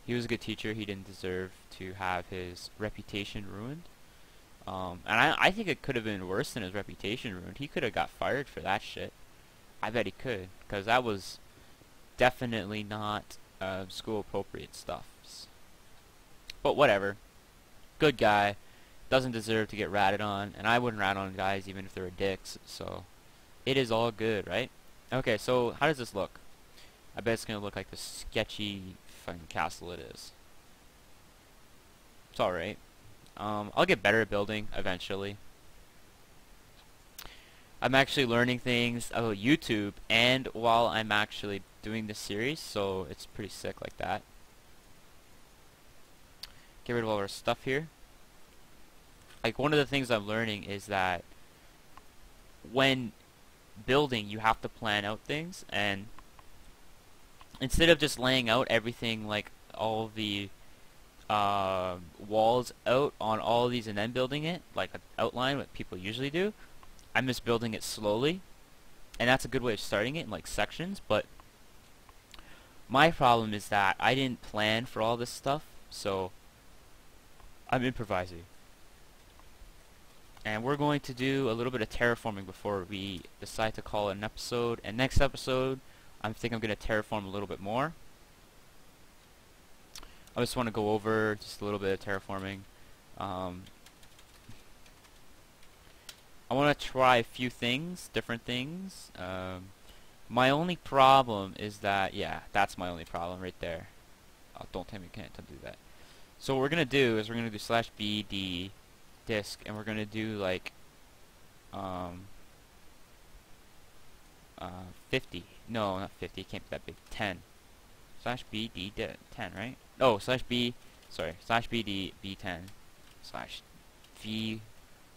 He was a good teacher. He didn't deserve to have his reputation ruined. And I think it could have been worse than his reputation ruined. He could have got fired for that shit. I bet he could, because that was definitely not school appropriate stuff. But whatever. Good guy. Doesn't deserve to get ratted on, and I wouldn't rat on guys even if they were dicks, so it is all good, right? Okay, so how does this look? I bet it's gonna look like the sketchy fucking castle it is. It's alright. I'll get better at building eventually. I'm actually learning things about YouTube and while I'm actually doing this series, so it's pretty sick like that. Get rid of all our stuff here. Like, one of the things I'm learning is that when building, you have to plan out things, and instead of just laying out everything, like all the walls out on all of these and then building it like an outline, what people usually do, I'm just building it slowly, and that's a good way of starting it in like sections. But my problem is that I didn't plan for all this stuff, so I'm improvising. And we're going to do a little bit of terraforming before we decide to call it an episode. And next episode, I think I'm going to terraform a little bit more. I just want to go over just a little bit of terraforming. I want to try a few things, different things. My only problem is that, yeah, that's my only problem right there. Oh, don't tell me you can't do that. So what we're going to do is we're going to do /bd disk, and we're going to do like 50. No, not 50. It can't be that big. 10. /bd 10, right? Oh, /b, sorry, /bd b10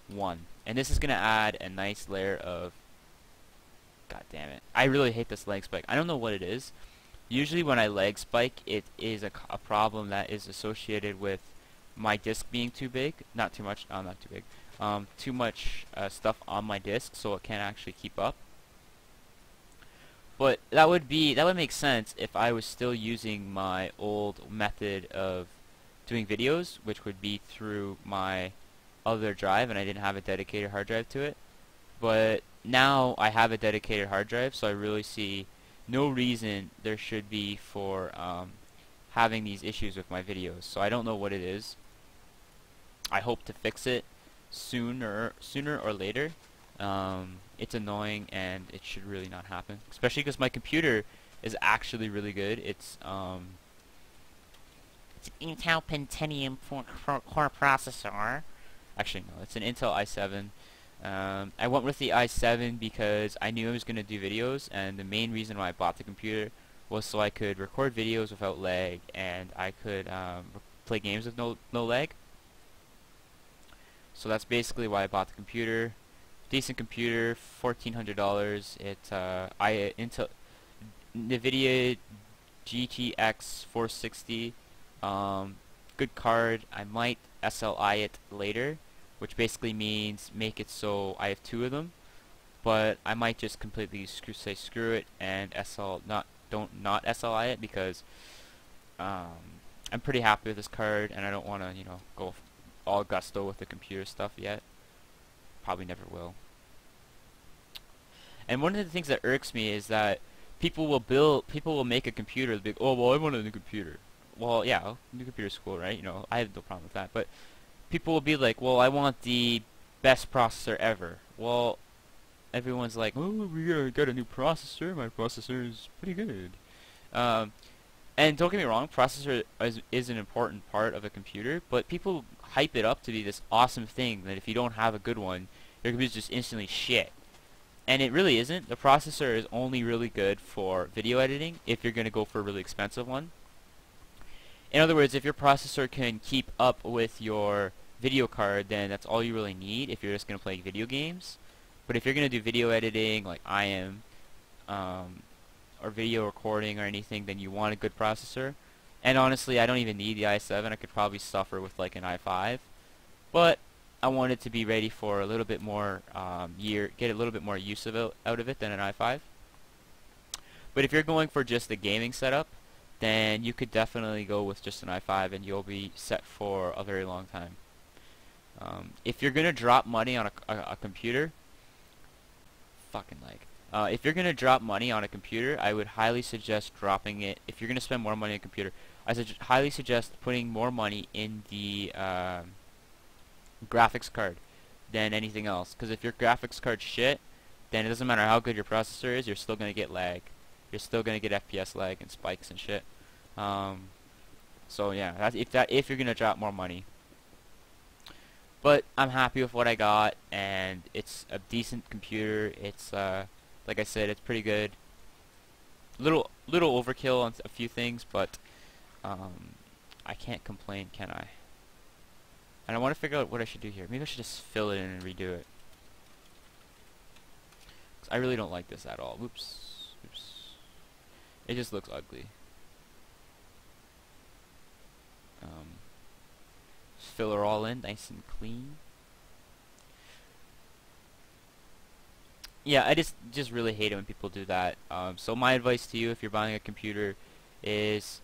/v1. And this is going to add a nice layer of, god damn it, I really hate this lag spike. I don't know what it is. Usually when I lag spike, it is a problem that is associated with my disk being too big. Not too much, not too big. Too much stuff on my disk, so it can't actually keep up. But that would make sense if I was still using my old method of doing videos, which would be through my other drive, and I didn't have a dedicated hard drive to it. But now I have a dedicated hard drive, so I really see no reason there should be for having these issues with my videos. So I don't know what it is. I hope to fix it sooner or later. It's annoying and it should really not happen, especially because my computer is actually really good. It's an Intel Pentium core processor. Actually, no, it's an Intel i7. I went with the i7 because I knew I was going to do videos, and the main reason why I bought the computer was so I could record videos without lag, and I could play games with no lag. So that's basically why I bought the computer. Decent computer, $1,400. It's Intel NVIDIA GTX 460. Good card. I might SLI it later, which basically means make it so I have two of them. But I might just completely say screw it and not SLI it, because I'm pretty happy with this card and I don't want to go all gusto with the computer stuff yet. Probably never will. And one of the things that irks me is that people will make a computer. They'll be like, oh well, I want a new computer. Well, yeah, new computer's cool, right? I have no problem with that. But people will be like, well, I want the best processor ever. Well, everyone's like, oh, we got a new processor. My processor is pretty good. And don't get me wrong, processor is an important part of a computer, but people hype it up to be this awesome thing that if you don't have a good one, your computer's just instantly shit. And it really isn't. The processor is only really good for video editing if you're going to go for a really expensive one. In other words, if your processor can keep up with your video card, then that's all you really need if you're just going to play video games. But if you're going to do video editing like I am, or video recording or anything, then you want a good processor. And honestly, I don't even need the i7. I could probably suffer with like an i5. But I want it to be ready for a little bit more get a little bit more use out of it than an i5. But if you're going for just a gaming setup, then you could definitely go with just an i5 and you'll be set for a very long time. If you're gonna drop money on a computer, if you're gonna drop money on a computer, I would highly suggest dropping it. If you're gonna spend more money on a computer, I highly suggest putting more money in the graphics card than anything else. Because if your graphics card's shit, then it doesn't matter how good your processor is, you're still gonna get lag. You're still gonna get FPS lag and spikes and shit. So yeah, if you're gonna drop more money. But I'm happy with what I got, and it's a decent computer. It's like I said, it's pretty good. Little overkill on a few things, but I can't complain, can I? And I want to figure out what I should do here. Maybe I should just fill it in and redo it. 'Cause I really don't like this at all. Oops. It just looks ugly. Fill it all in, nice and clean. Yeah, I just really hate it when people do that. So my advice to you, if you're buying a computer, is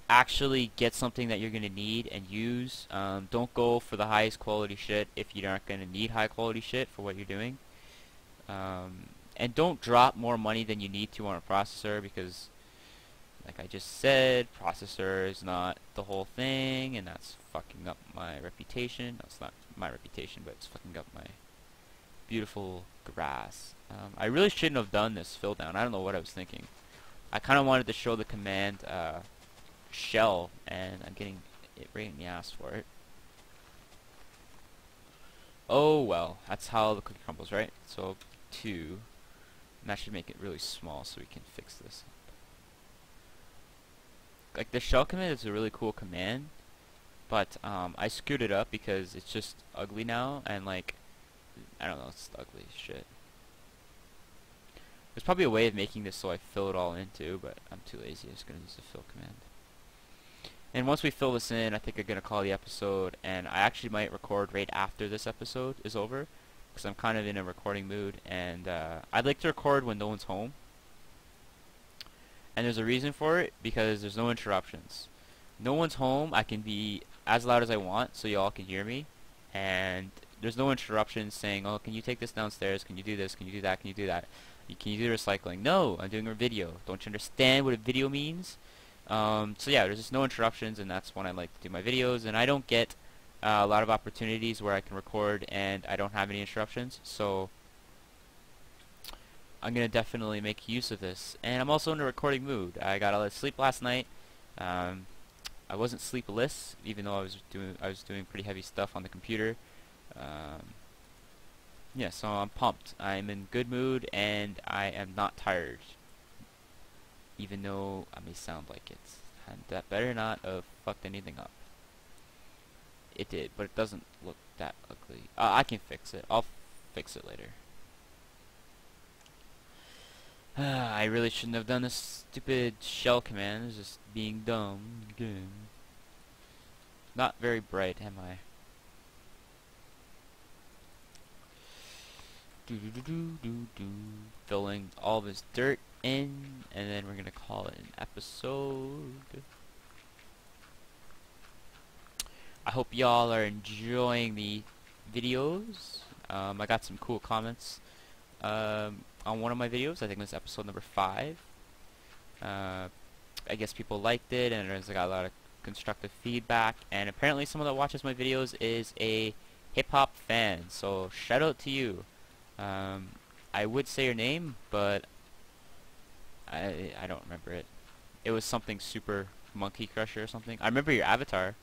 actually get something that you're going to need and use. Don't go for the highest quality shit if you're not going to need high quality shit for what you're doing. And don't drop more money than you need to on a processor, because like I just said, processor is not the whole thing, and that's fucking up my reputation. No, it's not my reputation, but it's fucking up my beautiful grass. I really shouldn't have done this fill down. I don't know what I was thinking. I kind of wanted to show the command shell, and I'm getting it right in the ass for it. Oh well, that's how the cookie crumbles, right? So 2, and that should make it really small so we can fix this. Like the shell command is a really cool command, but I screwed it up because it's just ugly now, and like I don't know, it's ugly as shit. There's probably a way of making this so I fill it all in too, but I'm too lazy. I'm just gonna use the fill command. And once we fill this in, I think I'm gonna call the episode, and I actually might record right after this episode is over, because I'm kind of in a recording mood, and I'd like to record when no one's home. And there's a reason for it, because there's no interruptions. No one's home, I can be as loud as I want so y'all can hear me, and there's no interruptions saying, oh, can you take this downstairs, can you do this, can you do that, can you do that, can you do recycling? No, I'm doing a video. Don't you understand what a video means? So yeah, there's just no interruptions, and that's when I like to do my videos, and I don't get a lot of opportunities where I can record and I don't have any interruptions, so I'm gonna definitely make use of this. And I'm also in a recording mood. I got a lot of sleep last night. I wasn't sleepless, even though I was doing pretty heavy stuff on the computer. Yeah, so I'm pumped. I'm in good mood, and I am not tired, even though I may sound like it. And that better not have fucked anything up. It did, but it doesn't look that ugly. I can fix it. I'll fix it later. I really shouldn't have done this stupid shell command. It's just being dumb. Again. Not very bright, am I? Filling all this dirt in, and then we're gonna call it an episode. I hope y'all are enjoying the videos. I got some cool comments on one of my videos. I think it was episode number 5. I guess people liked it, and I got a lot of constructive feedback, and apparently someone that watches my videos is a hip-hop fan, so shout out to you. I would say your name, but I don't remember it. It was something super monkey crusher or something. I remember your avatar.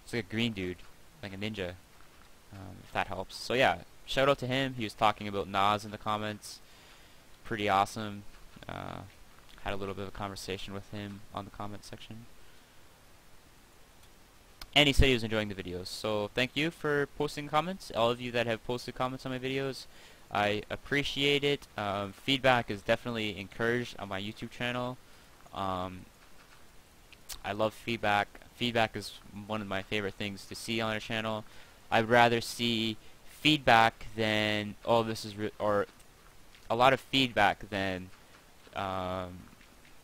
It's like a green dude, like a ninja, if that helps. So yeah, shout out to him. He was talking about Nas in the comments. Pretty awesome. Had a little bit of a conversation with him on the comment section. And he said he was enjoying the videos. So thank you for posting comments. All of you that have posted comments on my videos, I appreciate it. Feedback is definitely encouraged on my YouTube channel. I love feedback. Feedback is one of my favorite things to see on a channel. I'd rather see feedback than, oh, this is or a lot of feedback than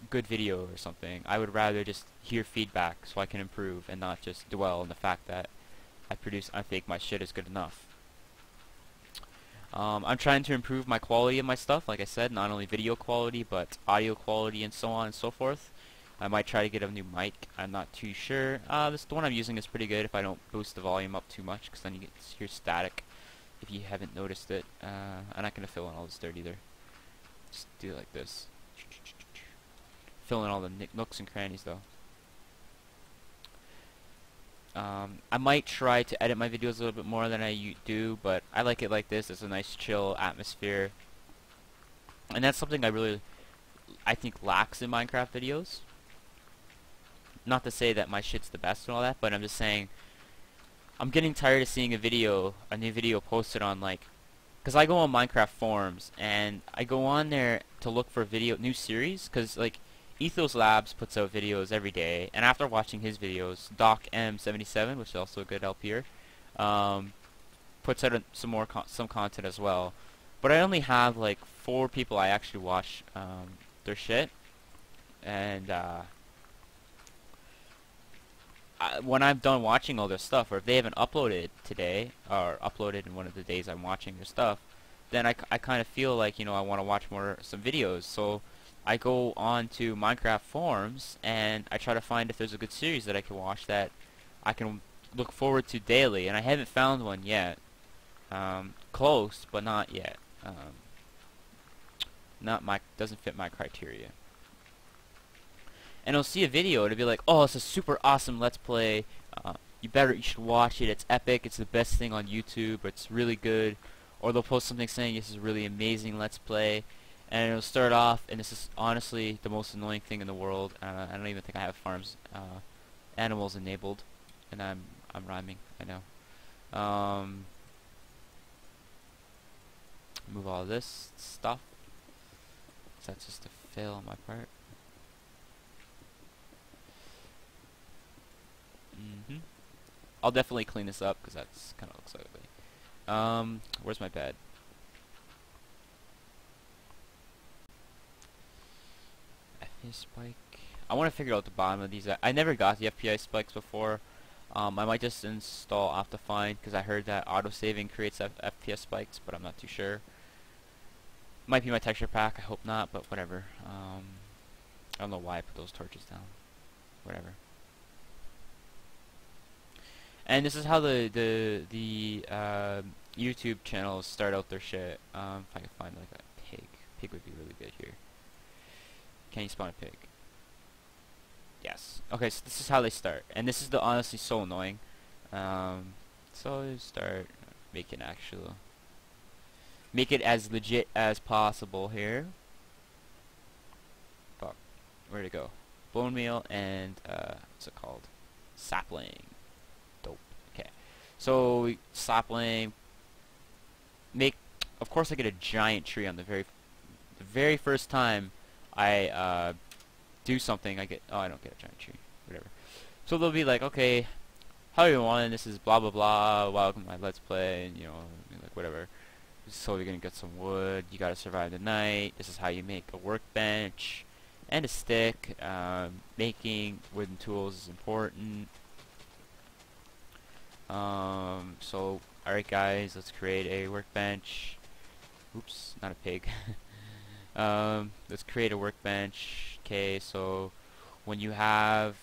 good video or something. I would rather just hear feedback so I can improve and not just dwell on the fact that I think my shit is good enough. I'm trying to improve my quality of my stuff, like I said, not only video quality but audio quality and so on and so forth. I might try to get a new mic. I'm not too sure. The one I'm using is pretty good if I don't boost the volume up too much, because then you get hear static if you haven't noticed it. I'm not going to fill in all this dirt either. Just do it like this. Fill in all the nooks and crannies though. I might try to edit my videos a little bit more than I do, but I like it like this. It's a nice chill atmosphere. And that's something I think lacks in Minecraft videos. Not to say that my shit's the best and all that, but I'm just saying I'm getting tired of seeing a new video posted on, like, because I go on Minecraft forums and I go on there to look for new series, because like Ethos Labs puts out videos every day, and after watching his videos, Doc M77, which is also a good LPer, puts out some content as well. But I only have like 4 people I actually watch their shit, and when I'm done watching all their stuff, or if they haven't uploaded today, or uploaded in one of the days I'm watching their stuff, then I kind of feel like, I want to watch some videos. So I go on to Minecraft forums, and I try to find if there's a good series that I can watch that I can look forward to daily, and I haven't found one yet. Close, but not yet. Doesn't fit my criteria. And I'll see a video, it'll be like, oh, it's a super awesome Let's Play, you should watch it, it's epic, it's the best thing on YouTube, or it's really good. Or they'll post something saying this is a really amazing Let's Play, and it'll start off, and this is honestly the most annoying thing in the world. I don't even think I have animals enabled, and I'm rhyming, I know. Move all this stuff. That's just a fail on my part. I'll definitely clean this up, because that's kind of looks ugly. Where's my bed? FPS spike. I want to figure out the bottom of these. I never got the FPS spikes before. I might just install Optifine because I heard that autosaving creates FPS spikes, but I'm not too sure. Might be my texture pack, I hope not, but whatever. I don't know why I put those torches down. Whatever. And this is how the YouTube channels start out their shit. If I can find like a pig. Pig would be really good here. Can you spawn a pig? Yes. Okay, so this is how they start. And this is the honestly so annoying. So you start making actual... Make it as legit as possible here. Fuck. Where'd it go? Bone meal and, what's it called? Sapling. Dope. Okay. So, sapling. Make... Of course I get a giant tree on the very first time I, do something. I get... Oh, I don't get a giant tree. Whatever. So they'll be like, okay, how you want? This is blah blah blah. Welcome to my Let's Play, and, you know, like whatever. So you're gonna get some wood. You gotta survive the night. This is how you make a workbench and a stick. Making wooden tools is important. So alright guys, let's create a workbench. Oops, not a pig. Let's create a workbench. Okay, so when you have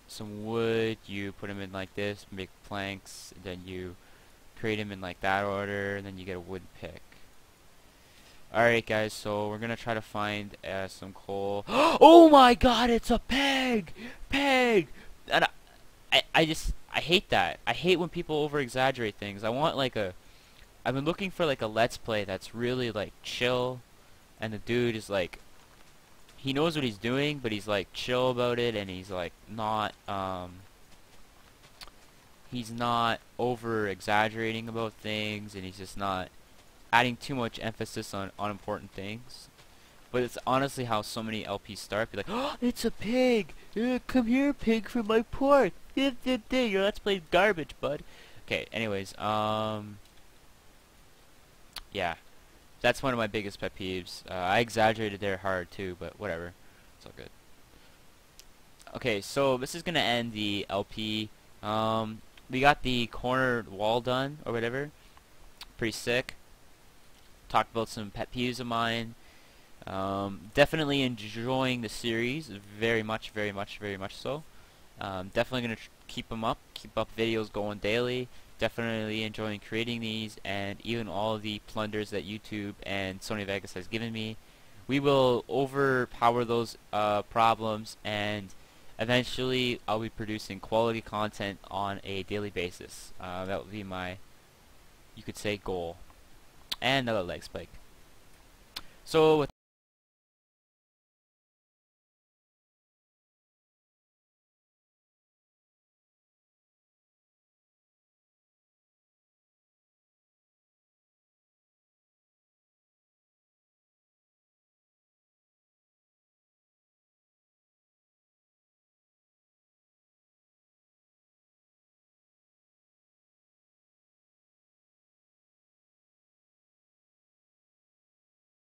some wood, you put them in like this, make planks, and then you create them in like that order, and then you get a wood pick. Alright guys, so we're gonna try to find some coal. Oh my god, it's a pig! Pig! And I hate that. I hate when people over exaggerate things. I want like I've been looking for like a Let's Play that's really like chill, and the dude is like, he knows what he's doing, but he's like chill about it, and he's like not he's not over exaggerating about things, and he's just not adding too much emphasis on unimportant things. But it's honestly how so many LPs start. Be like, oh, it's a pig! Come here, pig, for my pork! Your Let's Play garbage, bud. Okay, anyways, yeah. That's one of my biggest pet peeves. I exaggerated there hard too, but whatever. It's all good. Okay, so this is gonna end the LP. We got the corner wall done, or whatever. Pretty sick. Talked about some pet peeves of mine. Definitely enjoying the series, very much so. Definitely gonna keep them up, keep up videos going daily. Definitely enjoying creating these, and even all the plunders that YouTube and Sony Vegas has given me. We will overpower those problems, and eventually I'll be producing quality content on a daily basis. That will be my, you could say, goal. And another leg spike. So with